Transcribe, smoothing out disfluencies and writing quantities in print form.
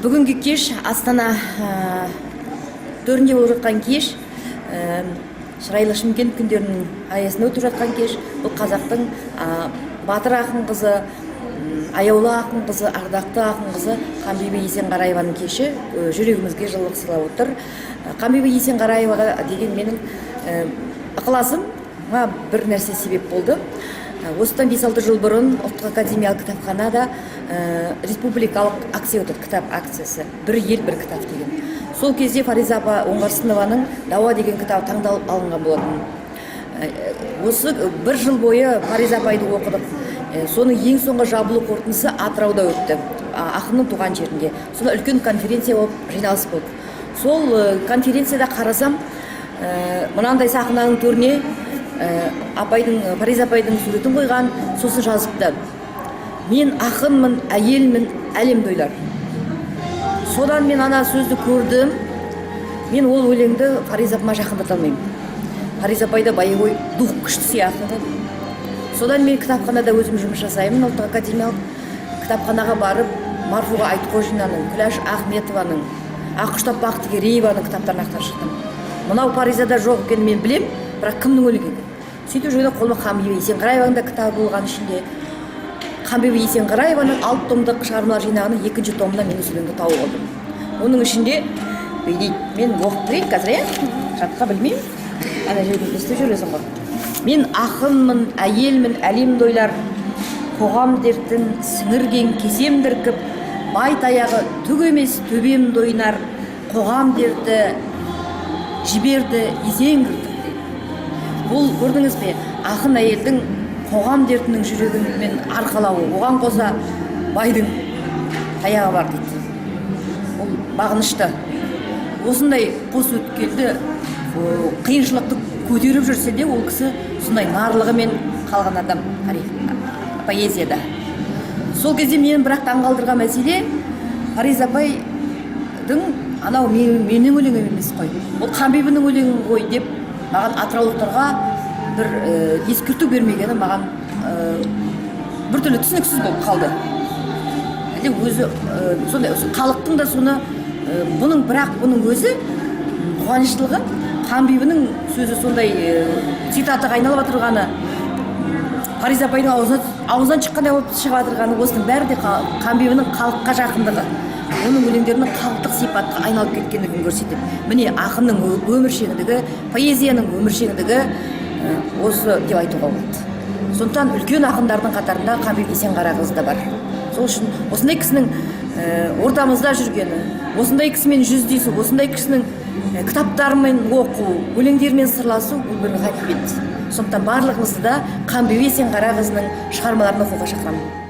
Бүгінгі кеш Астана төрінде болып жатқан кеш, Шырайлы Шымкент күндерінің аясында өтіп жатқан кеш. Бұл қазақтың батыр ақын қызы, аяулы ақын қызы, ардақты ақын қызы Қанбибі Есенғараеваның кеші жүрегімізге жылылық сыйлап отыр. Қанбибі Есенғараеваға деген менің ықыласыма бір нәрсе себеп болды. Осыдан 5-6 жыл бұрын ұлттық академиялық кітапханада республикалық акция өтеді, кітап акциясы. Бір ел, бір кітап деген. Сол кезде Фариза апа Оңғарсынованың Дауа деген кітабы таңдалып алынған болатын. Осы бір жыл бойы Фариза апайды оқыдық. Соның ең соңғы жабылу қорытындысы Атырауда өтті, ақынның туған жерінде. Сонда үлкен конференция болып жиналыс болды. Сол конференцияда қарасам, мынандай сахнаның төріне Фариза апайдың суретін қойған, сосын жазыпты: мен ақынмын, әйелмін, әлемді ойлар. Содан мен ана сөзді көрдім, мен ол өлеңді Фариза апайға жақындата алмаймын. Фариза апайда боевой дух күшті сияқты. Содан мен кітапханада өзім жұмыс жасаймын, ұлттық академиялық кітапханаға барып, Марфуға Айтқожинаның, Күләш Ахметованың, Ақұштап Бақтыгерееваның кітаптарын ақтарып шықтым. Мынау Фаризада жоқ екенін мен білем, бірақ кімнің өлеңі? Сөйтіп жүргенде қолыма Қанбибі Есенғараеваның да кітабы болған ішінде. Қанбибі Есенғараеваның 6 томдық шығармалар жинағының 2-ші томында мен осы өлеңді тауып алдым. Оның ішінде мен оқып берейін қазір, жатқа білмеймін. Ана жерде естіп жүресің ғой. Мен ақынмын, әйелмін, әлемді ойлар, қоғам дертін сіңірген кесемдір кіп, бай таяғы түк емес төбемді ойнар, қоғам дерті жіберді есеңгір. Бұл көрдіңіз бе, ақын әйелдің қоғам дертінің жүрегімен арқалауы, оған қоса байдың таяғы бар дейді. Бұл бағынышты. Осындай қос өткелді қиыншылықты көтеріп жүрсе де, ол кісі сондай нарлығымен қалған адам поэзияда. Сол кезде менің бірақ таңғалдырған мәселе, Фариза апайдың анау менің өлеңім емес қой, ол Қанбибінің өлеңі ғой деп маған атыраулықтарға бір ескерту бергені маған біртүрлі түсініксіз болып қалды. Өзі сондай халықтың да соны бұның өзі қуаныштылығы, Қанбибінің сөзі сондай цитатаға айналып отырғаны, Фариза апайдың аузынан шыққандай болып шығып отырғаны, осының бәрі де Қанбибінің халыққа жақындығы, оның өлеңдерінің халықтық сипатқа айналып кеткендігін көрсетеді. Міне ақынның өміршеңдігі, поэзияның өміршеңдігі осы деп айтуға болады. Сондықтан үлкен ақындардың қатарында Қанбибі Есенғарақызы да бар. Сол үшін осындай кісінің ортамызда жүргені, осындай кісімен жүздесу, осындай кісінің кітаптарымен оқу, өлеңдермен сырласу бұл бір ғанибет. Сондықтан барлығымызды да Қанбибі Есенғарақызының шығармаларын оқуға шақырамын.